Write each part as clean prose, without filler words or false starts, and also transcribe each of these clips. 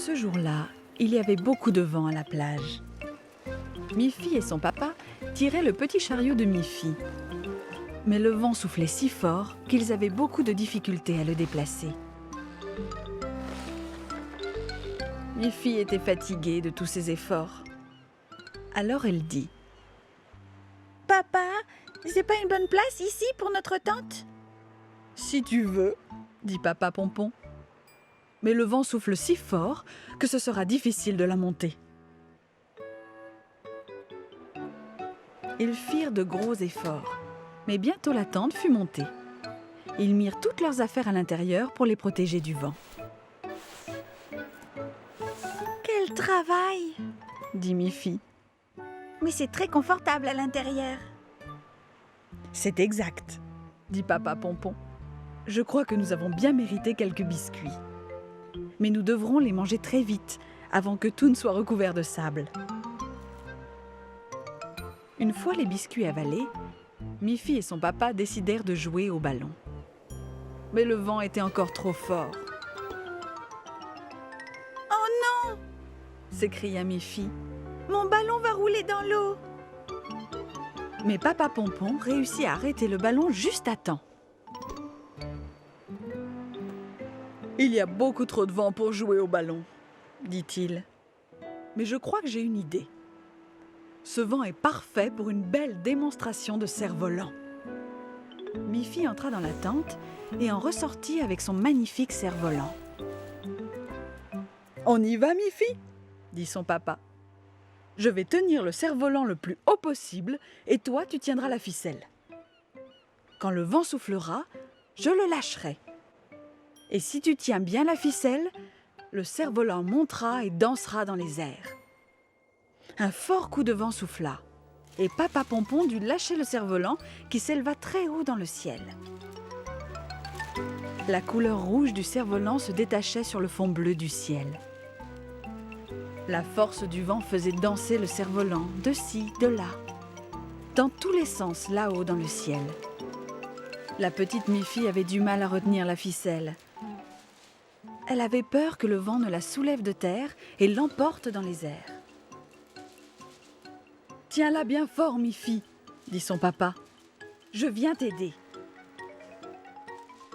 Ce jour-là, il y avait beaucoup de vent à la plage. Miffy et son papa tiraient le petit chariot de Miffy. Mais le vent soufflait si fort qu'ils avaient beaucoup de difficultés à le déplacer. Miffy était fatiguée de tous ses efforts. Alors elle dit: « Papa, c'est pas une bonne place ici pour notre tente ?»« Si tu veux, » dit Papa Pompon. Mais le vent souffle si fort que ce sera difficile de la monter. Ils firent de gros efforts, mais bientôt la tente fut montée. Ils mirent toutes leurs affaires à l'intérieur pour les protéger du vent. « Quel travail !» dit Miffy. « Mais c'est très confortable à l'intérieur. » C'est exact, dit Papa Pompon. Je crois que nous avons bien mérité quelques biscuits. Mais nous devrons les manger très vite, avant que tout ne soit recouvert de sable. Une fois les biscuits avalés, Miffy et son papa décidèrent de jouer au ballon. Mais le vent était encore trop fort. « Oh non !» s'écria Miffy. « Mon ballon va rouler dans l'eau !» Mais Papa Pompon réussit à arrêter le ballon juste à temps. Il y a beaucoup trop de vent pour jouer au ballon, dit-il. Mais je crois que j'ai une idée. Ce vent est parfait pour une belle démonstration de cerf-volant. Miffy entra dans la tente et en ressortit avec son magnifique cerf-volant. « On y va, Miffy ?» dit son papa. « Je vais tenir le cerf-volant le plus haut possible et toi, tu tiendras la ficelle. Quand le vent soufflera, je le lâcherai. Et si tu tiens bien la ficelle, le cerf-volant montera et dansera dans les airs. » Un fort coup de vent souffla, et Papa Pompon dut lâcher le cerf-volant qui s'éleva très haut dans le ciel. La couleur rouge du cerf-volant se détachait sur le fond bleu du ciel. La force du vent faisait danser le cerf-volant de ci, de là, dans tous les sens là-haut dans le ciel. La petite Miffy avait du mal à retenir la ficelle. Elle avait peur que le vent ne la soulève de terre et l'emporte dans les airs. « Tiens-la bien fort, Miffy, » dit son papa. « Je viens t'aider. »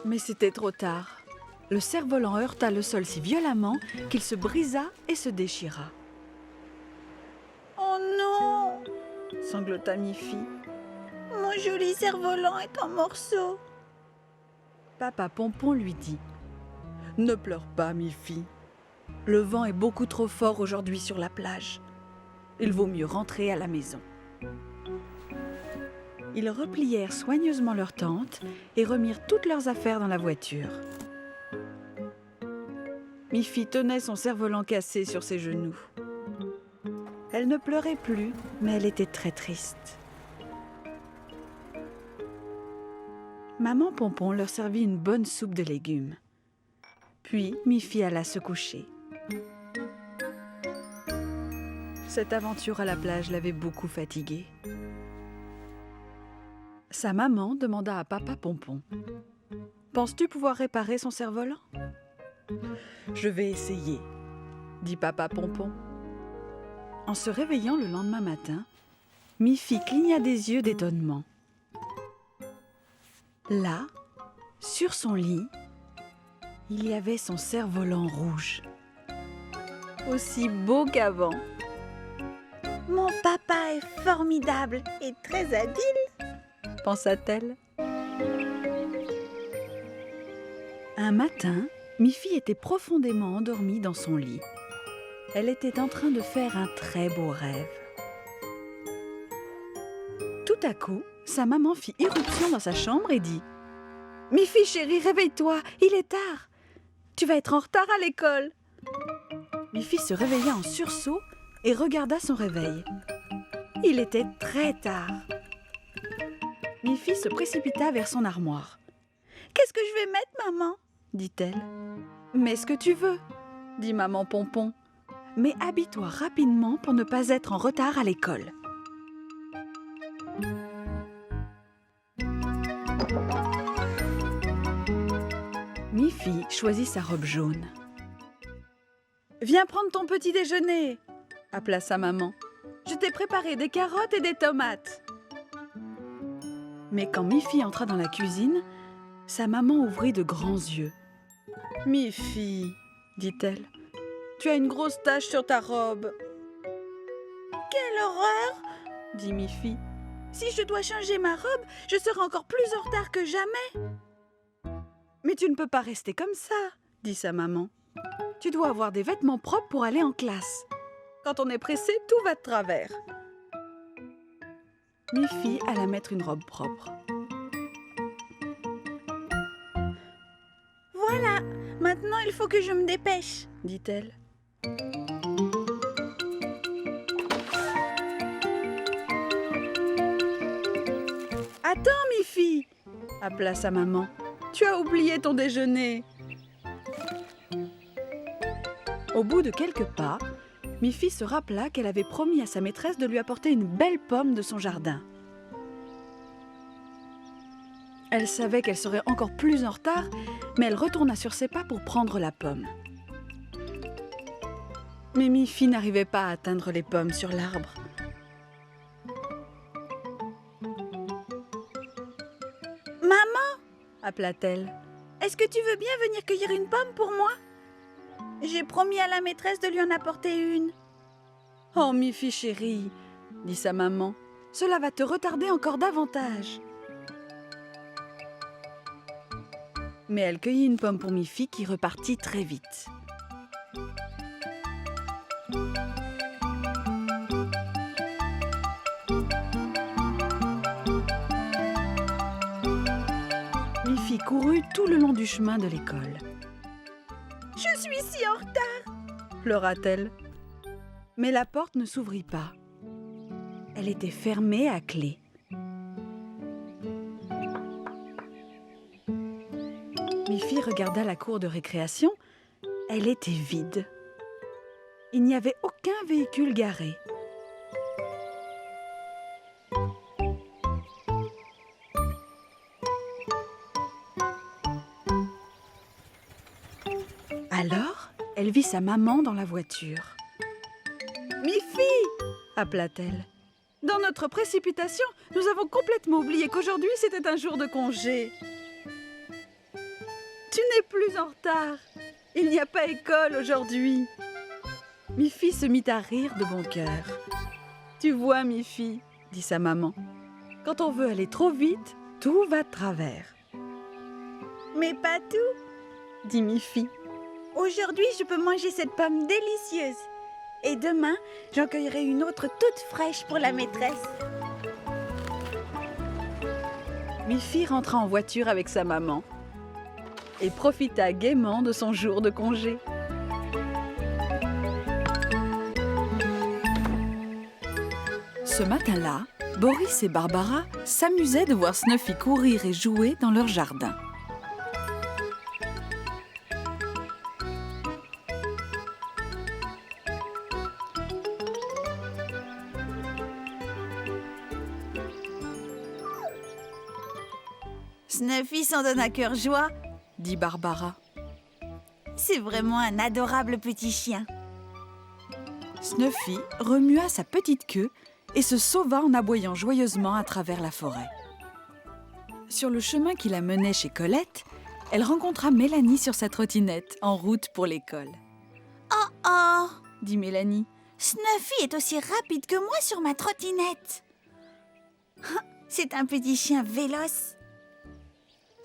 Mais c'était trop tard. Le cerf-volant heurta le sol si violemment qu'il se brisa et se déchira. « Oh non !» sanglota Miffy. « Mon joli cerf-volant est en morceaux. » Papa Pompon lui dit: « Ne pleure pas, Miffy. Le vent est beaucoup trop fort aujourd'hui sur la plage. Il vaut mieux rentrer à la maison. » Ils replièrent soigneusement leur tente et remirent toutes leurs affaires dans la voiture. Miffy tenait son cerf-volant cassé sur ses genoux. Elle ne pleurait plus, mais elle était très triste. Maman Pompon leur servit une bonne soupe de légumes. Puis Miffy alla se coucher. Cette aventure à la plage l'avait beaucoup fatiguée. Sa maman demanda à Papa Pompon: « Penses-tu pouvoir réparer son cerf-volant ?»« Je vais essayer, » dit Papa Pompon. En se réveillant le lendemain matin, Miffy cligna des yeux d'étonnement. Là, sur son lit, il y avait son cerf-volant rouge, aussi beau qu'avant. « Mon papa est formidable et très habile !» pensa-t-elle. Un matin, Miffy était profondément endormie dans son lit. Elle était en train de faire un très beau rêve. Tout à coup, sa maman fit irruption dans sa chambre et dit: « Miffy chérie, réveille-toi, il est tard. Tu vas être en retard à l'école. » Miffy se réveilla en sursaut et regarda son réveil. Il était très tard. Miffy se précipita vers son armoire. « Qu'est-ce que je vais mettre, maman ?» dit-elle. « Mets ce que tu veux, » dit maman Pompon. « Mais habille-toi rapidement pour ne pas être en retard à l'école. » Miffy choisit sa robe jaune. « Viens prendre ton petit déjeuner !» appela sa maman. « Je t'ai préparé des carottes et des tomates. » Mais quand Miffy entra dans la cuisine, sa maman ouvrit de grands yeux. « Miffy, dit-elle, tu as une grosse tache sur ta robe. »« Quelle horreur !» dit Miffy. « Si je dois changer ma robe, je serai encore plus en retard que jamais. »« Mais tu ne peux pas rester comme ça, dit sa maman. Tu dois avoir des vêtements propres pour aller en classe. Quand on est pressé, tout va de travers. » Miffy alla mettre une robe propre. « Voilà, maintenant il faut que je me dépêche, » dit-elle. « Attends, Miffy !» appela sa maman. « Tu as oublié ton déjeuner. » Au bout de quelques pas, Miffy se rappela qu'elle avait promis à sa maîtresse de lui apporter une belle pomme de son jardin. Elle savait qu'elle serait encore plus en retard, mais elle retourna sur ses pas pour prendre la pomme. Mais Miffy n'arrivait pas à atteindre les pommes sur l'arbre. « Maman !» appela-t-elle. « Est-ce que tu veux bien venir cueillir une pomme pour moi ? J'ai promis à la maîtresse de lui en apporter une. »« Oh, Miffy chérie, dit sa maman, cela va te retarder encore davantage. » Mais elle cueillit une pomme pour Miffy qui repartit très vite. Miffy courut tout le long du chemin de l'école. « Je suis si en retard !» pleura-t-elle. Mais la porte ne s'ouvrit pas. Elle était fermée à clé. Miffy regarda la cour de récréation. Elle était vide. Il n'y avait aucun véhicule garé. Alors, elle vit sa maman dans la voiture. « Miffy !» appela-t-elle. « Dans notre précipitation, nous avons complètement oublié qu'aujourd'hui c'était un jour de congé. Tu n'es plus en retard. Il n'y a pas école aujourd'hui. » Miffy se mit à rire de bon cœur. « Tu vois, Miffy, dit sa maman, quand on veut aller trop vite, tout va de travers. »« Mais pas tout, dit Miffy. Aujourd'hui, je peux manger cette pomme délicieuse. Et demain, j'en cueillerai une autre toute fraîche pour la maîtresse. » Miffy rentra en voiture avec sa maman et profita gaiement de son jour de congé. Ce matin-là, Boris et Barbara s'amusaient de voir Snuffy courir et jouer dans leur jardin. Snuffy s'en donne à cœur joie, dit Barbara. C'est vraiment un adorable petit chien. Snuffy remua sa petite queue et se sauva en aboyant joyeusement à travers la forêt. Sur le chemin qui la menait chez Colette, elle rencontra Mélanie sur sa trottinette, en route pour l'école. « Oh oh !» dit Mélanie. « Snuffy est aussi rapide que moi sur ma trottinette. C'est un petit chien véloce. »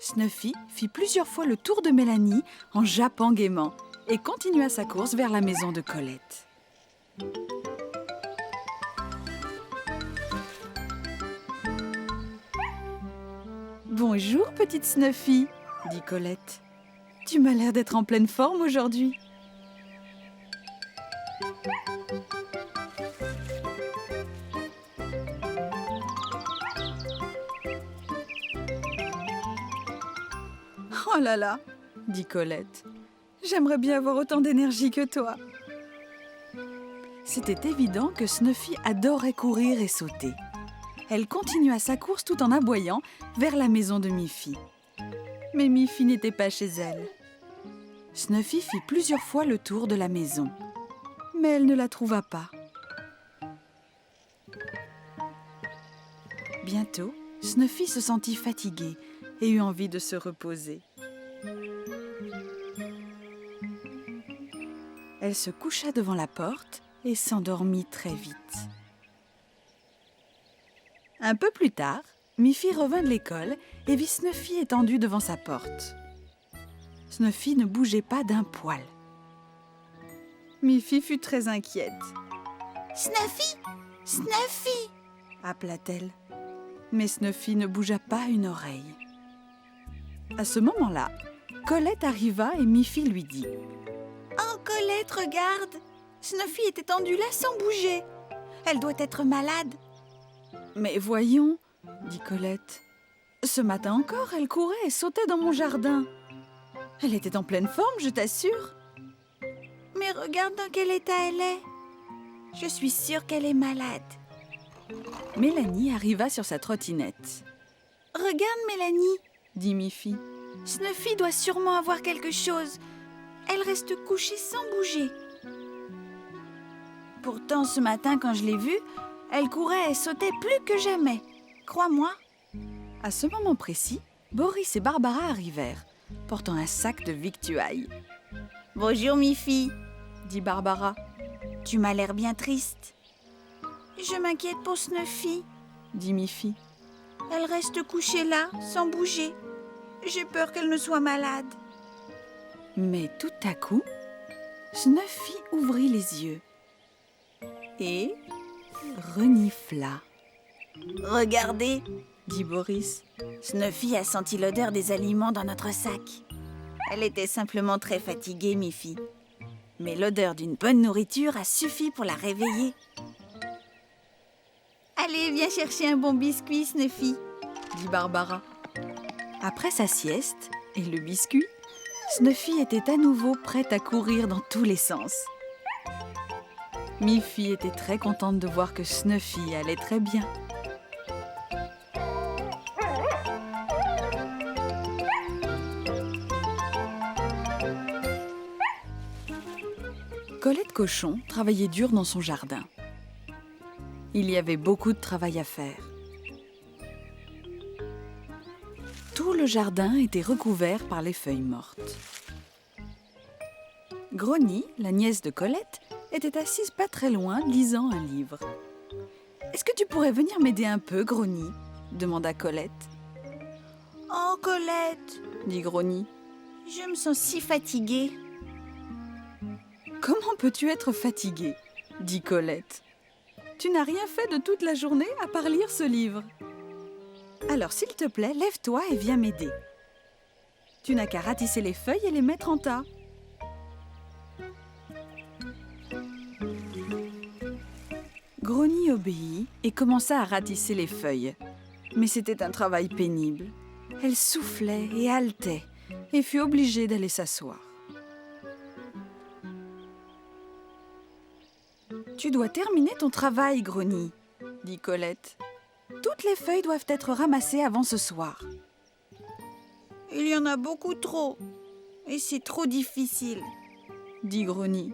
Snuffy fit plusieurs fois le tour de Mélanie en jappant gaiement et continua sa course vers la maison de Colette. « Bonjour, petite Snuffy, dit Colette. Tu m'as l'air d'être en pleine forme aujourd'hui. » « Oh là là, dit Colette, j'aimerais bien avoir autant d'énergie que toi. » C'était évident que Snuffy adorait courir et sauter. Elle continua sa course tout en aboyant vers la maison de Miffy. Mais Miffy n'était pas chez elle. Snuffy fit plusieurs fois le tour de la maison, mais elle ne la trouva pas. Bientôt, Snuffy se sentit fatiguée et eut envie de se reposer. Elle se coucha devant la porte et s'endormit très vite. Un peu plus tard, Miffy revint de l'école et vit Snuffy étendue devant sa porte. Snuffy ne bougeait pas d'un poil. Miffy fut très inquiète. « Snuffy! Snuffy !» appela-t-elle. Mais Snuffy ne bougea pas une oreille. À ce moment-là, Colette arriva et Miffy lui dit « Oh, Colette, regarde! Snuffy est étendue là sans bouger. Elle doit être malade. » « Mais voyons, dit Colette. Ce matin encore, elle courait et sautait dans mon jardin. Elle était en pleine forme, je t'assure. » « Mais regarde dans quel état elle est. Je suis sûre qu'elle est malade. » Mélanie arriva sur sa trottinette. « Regarde, Mélanie, dit Miffy. Snuffy doit sûrement avoir quelque chose. Elle reste couchée sans bouger. Pourtant, ce matin, quand je l'ai vue, elle courait et sautait plus que jamais. Crois-moi. » À ce moment précis, Boris et Barbara arrivèrent, portant un sac de victuailles. « Bonjour, Miffy, » dit Barbara. « Tu m'as l'air bien triste. »« Je m'inquiète pour Snuffy, » dit Miffy. « Elle reste couchée là, sans bouger. J'ai peur qu'elle ne soit malade. » Mais tout à coup, Snuffy ouvrit les yeux et renifla. « Regardez, » dit Boris. « Snuffy a senti l'odeur des aliments dans notre sac. Elle était simplement très fatiguée, Miffy. Mais l'odeur d'une bonne nourriture a suffi pour la réveiller. » « Allez, viens chercher un bon biscuit, Snuffy, » dit Barbara. Après sa sieste et le biscuit, Snuffy était à nouveau prête à courir dans tous les sens. Miffy était très contente de voir que Snuffy allait très bien. Colette Cochon travaillait dur dans son jardin. Il y avait beaucoup de travail à faire. Tout le jardin était recouvert par les feuilles mortes. Grogny, la nièce de Colette, était assise pas très loin, lisant un livre. « Est-ce que tu pourrais venir m'aider un peu, Grogny ?» demanda Colette. « Oh, Colette, » dit Grogny. « Je me sens si fatiguée. »« Comment peux-tu être fatiguée ?» dit Colette. « Tu n'as rien fait de toute la journée à part lire ce livre. Alors, s'il te plaît, lève-toi et viens m'aider. Tu n'as qu'à ratisser les feuilles et les mettre en tas. » Grogny obéit et commença à ratisser les feuilles. Mais c'était un travail pénible. Elle soufflait et haletait et fut obligée d'aller s'asseoir. « Tu dois terminer ton travail, Grogny, » dit Colette. « Toutes les feuilles doivent être ramassées avant ce soir. » « Il y en a beaucoup trop et c'est trop difficile, » dit Grogny.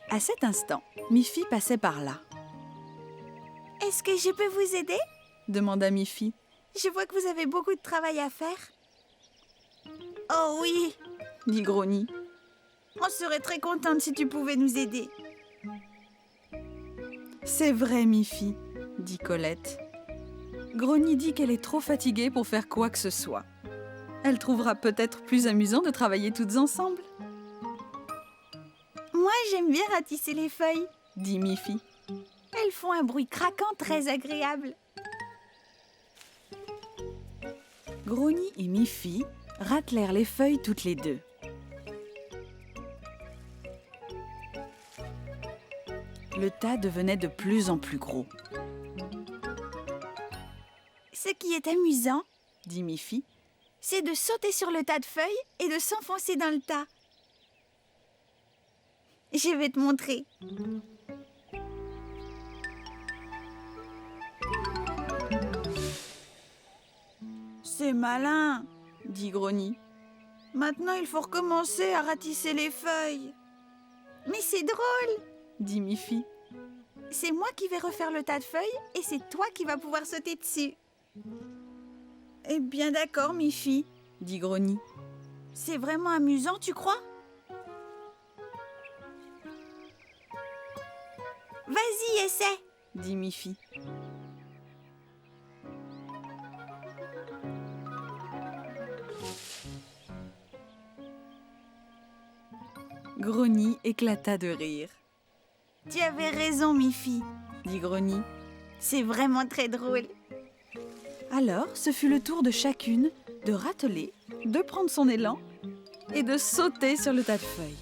À cet instant, Miffy passait par là. « Est-ce que je peux vous aider ?» demanda Miffy. « Je vois que vous avez beaucoup de travail à faire. »« Oh oui, » dit Grogny. « On serait très contente si tu pouvais nous aider. »« C'est vrai, Miffy, » dit Colette. Grogny dit qu'elle est trop fatiguée pour faire quoi que ce soit. Elle trouvera peut-être plus amusant de travailler toutes ensemble. « Moi, j'aime bien ratisser les feuilles, » dit Miffy. « Elles font un bruit craquant très agréable. » Grogny et Miffy ratelèrent les feuilles toutes les deux. Le tas devenait de plus en plus gros. « Ce qui est amusant, » dit Miffy, « c'est de sauter sur le tas de feuilles et de s'enfoncer dans le tas. Je vais te montrer. » « C'est malin, » dit Grogny. Maintenant, il faut recommencer à ratisser les feuilles. Mais c'est drôle, dit Miffy. C'est moi qui vais refaire le tas de feuilles et c'est toi qui vas pouvoir sauter dessus. Eh bien d'accord, Miffy, dit Grogny. C'est vraiment amusant, tu crois? Vas-y, essaie, dit Miffy. Grogny éclata de rire. Tu avais raison, Miffy, dit Grogny. C'est vraiment très drôle. Alors, ce fut le tour de chacune de rateler, de prendre son élan et de sauter sur le tas de feuilles.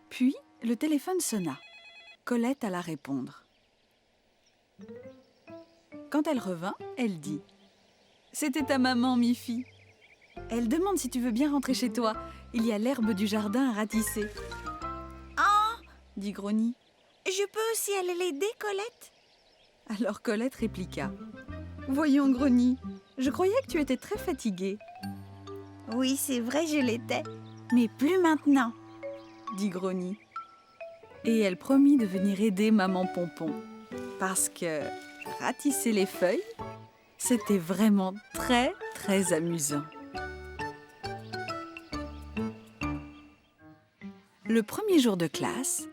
Puis, le téléphone sonna. Colette alla répondre. Quand elle revint, elle dit « C'était ta maman, Miffy. Elle demande si tu veux bien rentrer chez toi. Il y a l'herbe du jardin à ratisser. » « Ah !» dit Grogny. « Je peux aussi aller l'aider, Colette ?» Alors Colette répliqua « Voyons, Grogny, je croyais que tu étais très fatiguée. »« Oui, c'est vrai, je l'étais, mais plus maintenant, » dit Grogny. Et elle promit de venir aider maman Pompon, parce que ratisser les feuilles, c'était vraiment très, très amusant. Le premier jour de classe,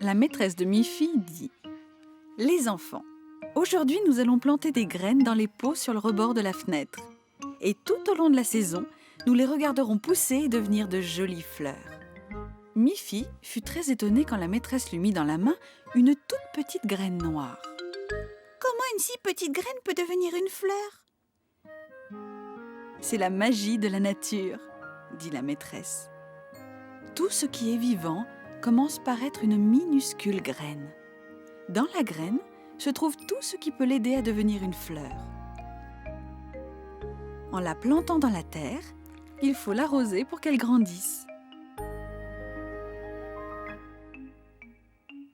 la maîtresse de Miffy dit « Les enfants, aujourd'hui nous allons planter des graines dans les pots sur le rebord de la fenêtre. Et tout au long de la saison, nous les regarderons pousser et devenir de jolies fleurs. » Miffy fut très étonnée quand la maîtresse lui mit dans la main une toute petite graine noire. « Comment une si petite graine peut devenir une fleur ?»« C'est la magie de la nature, » dit la maîtresse. Tout ce qui est vivant commence par être une minuscule graine. Dans la graine se trouve tout ce qui peut l'aider à devenir une fleur. En la plantant dans la terre, il faut l'arroser pour qu'elle grandisse.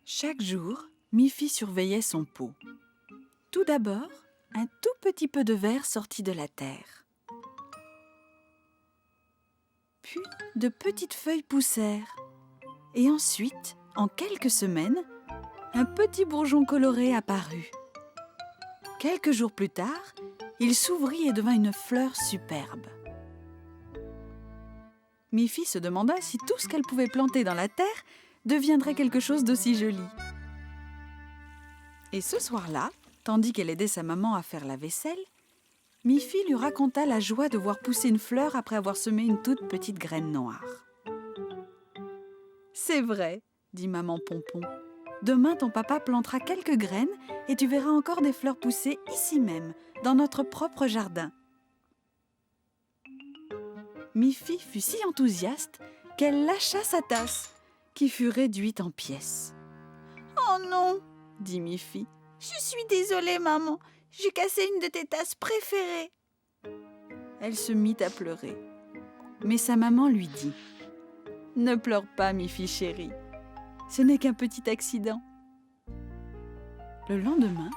Chaque jour, Miffy surveillait son pot. Tout d'abord, un tout petit peu de verre sortit de la terre. Puis, de petites feuilles poussèrent. Et ensuite, en quelques semaines, un petit bourgeon coloré apparut. Quelques jours plus tard, il s'ouvrit et devint une fleur superbe. Miffy se demanda si tout ce qu'elle pouvait planter dans la terre deviendrait quelque chose d'aussi joli. Et ce soir-là, tandis qu'elle aidait sa maman à faire la vaisselle, Miffy lui raconta la joie de voir pousser une fleur après avoir semé une toute petite graine noire. « C'est vrai, » dit maman Pompon. « Demain, ton papa plantera quelques graines et tu verras encore des fleurs pousser ici même, dans notre propre jardin. » Miffy fut si enthousiaste qu'elle lâcha sa tasse, qui fut réduite en pièces. « Oh non !» dit Miffy. « Je suis désolée, maman. J'ai cassé une de tes tasses préférées. » Elle se mit à pleurer. Mais sa maman lui dit « Ne pleure pas, Miffy chérie. Ce n'est qu'un petit accident. » Le lendemain,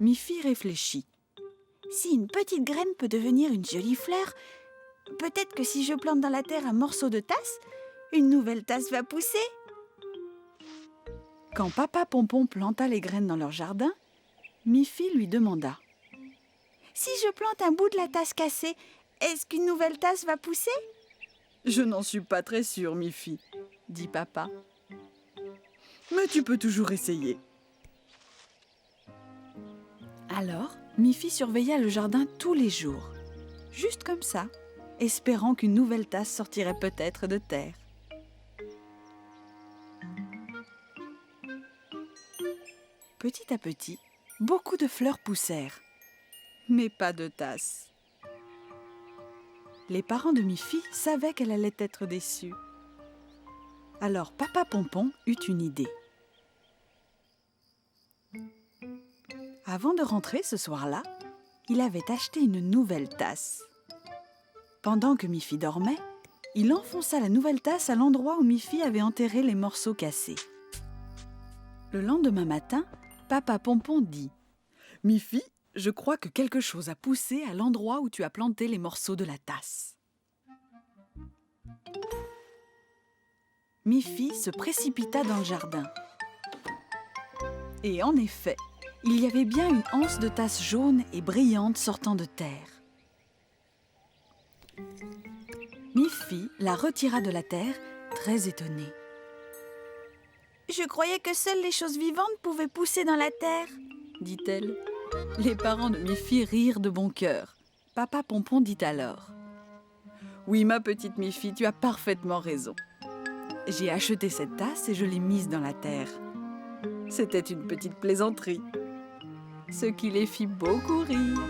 Miffy réfléchit. « Si une petite graine peut devenir une jolie fleur, peut-être que si je plante dans la terre un morceau de tasse, une nouvelle tasse va pousser. » Quand papa Pompon planta les graines dans leur jardin, Miffy lui demanda « Si je plante un bout de la tasse cassée, est-ce qu'une nouvelle tasse va pousser ?»« Je n'en suis pas très sûre, Miffy, » dit papa. « Mais tu peux toujours essayer. » Alors, Miffy surveilla le jardin tous les jours, juste comme ça, espérant qu'une nouvelle tasse sortirait peut-être de terre. Petit à petit, beaucoup de fleurs poussèrent, mais pas de tasse. Les parents de Miffy savaient qu'elle allait être déçue. Alors papa Pompon eut une idée. Avant de rentrer ce soir-là, il avait acheté une nouvelle tasse. Pendant que Miffy dormait, il enfonça la nouvelle tasse à l'endroit où Miffy avait enterré les morceaux cassés. Le lendemain matin, Papa Pompon dit « Miffy, je crois que quelque chose a poussé à l'endroit où tu as planté les morceaux de la tasse. » Miffy se précipita dans le jardin. Et en effet, il y avait bien une anse de tasse jaune et brillante sortant de terre. Miffy la retira de la terre, très étonnée. « Je croyais que seules les choses vivantes pouvaient pousser dans la terre, » dit-elle. Les parents de Miffy rirent de bon cœur. Papa Pompon dit alors « Oui, ma petite Miffy, tu as parfaitement raison. J'ai acheté cette tasse et je l'ai mise dans la terre. C'était une petite plaisanterie. » Ce qui les fit beaucoup rire.